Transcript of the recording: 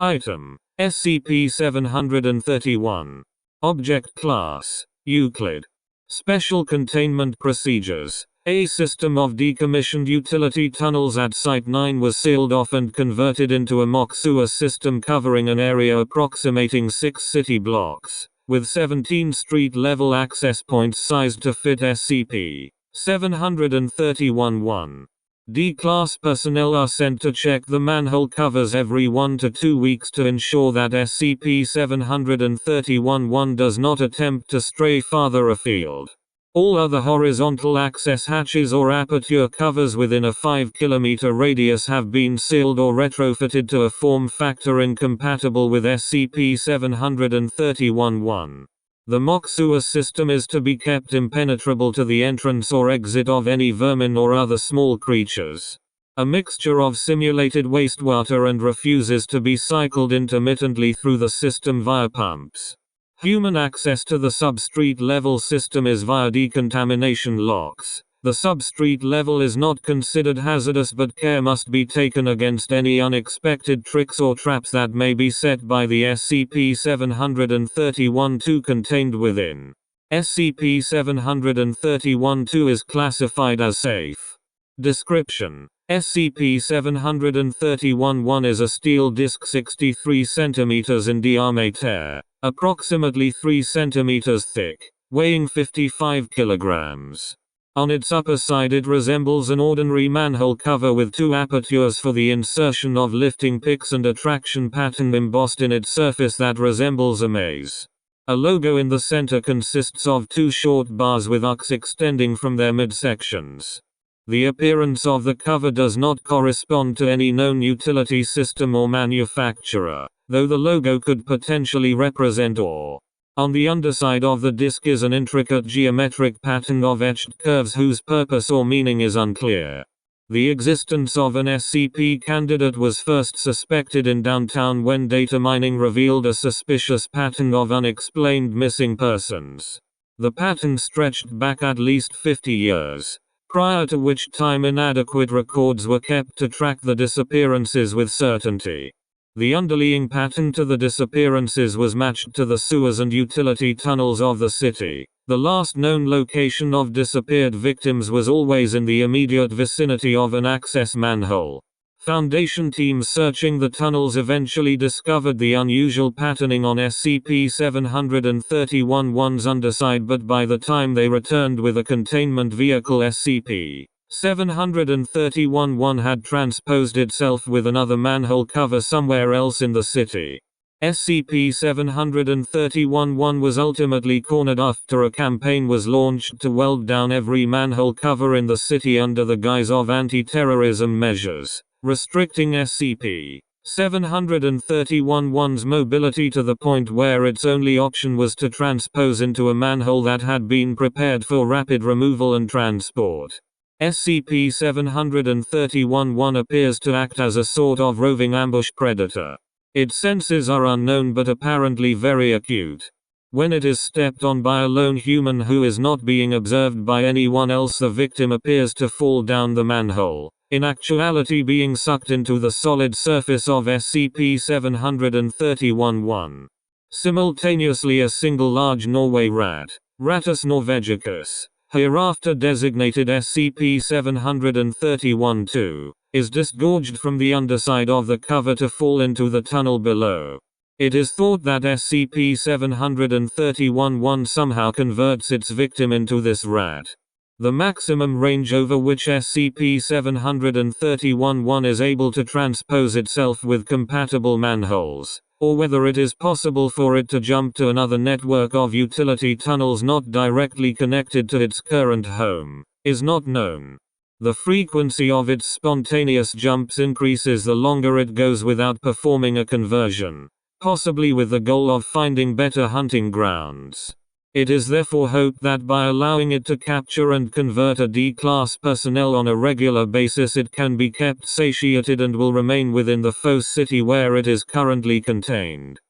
Item: SCP-731. Object Class: Euclid. Special Containment Procedures. A system of decommissioned utility tunnels at Site 9 was sealed off and converted into a mock sewer system covering an area approximating 6 city blocks, with 17 street-level access points sized to fit SCP-731-1. D-Class personnel are sent to check the manhole covers every 1 to 2 weeks to ensure that SCP-731-1 does not attempt to stray farther afield. All other horizontal access hatches or aperture covers within a 5 km radius have been sealed or retrofitted to a form factor incompatible with SCP-731-1. The mock sewer system is to be kept impenetrable to the entrance or exit of any vermin or other small creatures. A mixture of simulated wastewater and refuse is to be cycled intermittently through the system via pumps. Human access to the substreet level system is via decontamination locks. The substreet level is not considered hazardous, but care must be taken against any unexpected tricks or traps that may be set by the SCP-731-2 contained within. SCP-731-2 is classified as safe. Description: SCP-731-1 is a steel disc 63 cm in diameter, approximately 3 cm thick, weighing 55 kg. On its upper side it resembles an ordinary manhole cover with 2 apertures for the insertion of lifting picks and a traction pattern embossed in its surface that resembles a maze. A logo in the center consists of 2 short bars with arcs extending from their midsections. The appearance of the cover does not correspond to any known utility system or manufacturer, though the logo could potentially represent ore. On the underside of the disc is an intricate geometric pattern of etched curves whose purpose or meaning is unclear. The existence of an SCP candidate was first suspected in downtown when data mining revealed a suspicious pattern of unexplained missing persons. The pattern stretched back at least 50 years, prior to which time inadequate records were kept to track the disappearances with certainty. The underlying pattern to the disappearances was matched to the sewers and utility tunnels of the city. The last known location of disappeared victims was always in the immediate vicinity of an access manhole. Foundation teams searching the tunnels eventually discovered the unusual patterning on SCP-731-1's underside, but by the time they returned with a containment vehicle, SCP-731-1 had transposed itself with another manhole cover somewhere else in the city. SCP-731-1 was ultimately cornered after a campaign was launched to weld down every manhole cover in the city under the guise of anti-terrorism measures, restricting SCP-731-1's mobility to the point where its only option was to transpose into a manhole that had been prepared for rapid removal and transport. SCP-731-1 appears to act as a sort of roving ambush predator. Its senses are unknown but apparently very acute. When it is stepped on by a lone human who is not being observed by anyone else, the victim appears to fall down the manhole, in actuality being sucked into the solid surface of SCP-731-1. Simultaneously, a single large Norway rat, Rattus norvegicus, hereafter designated SCP-731-2, is disgorged from the underside of the cover to fall into the tunnel below. It is thought that SCP-731-1 somehow converts its victim into this rat. The maximum range over which SCP-731-1 is able to transpose itself with compatible manholes, or whether it is possible for it to jump to another network of utility tunnels not directly connected to its current home, is not known. The frequency of its spontaneous jumps increases the longer it goes without performing a conversion, possibly with the goal of finding better hunting grounds. It is therefore hoped that by allowing it to capture and convert a D-class personnel on a regular basis, it can be kept satiated and will remain within the foe city where it is currently contained.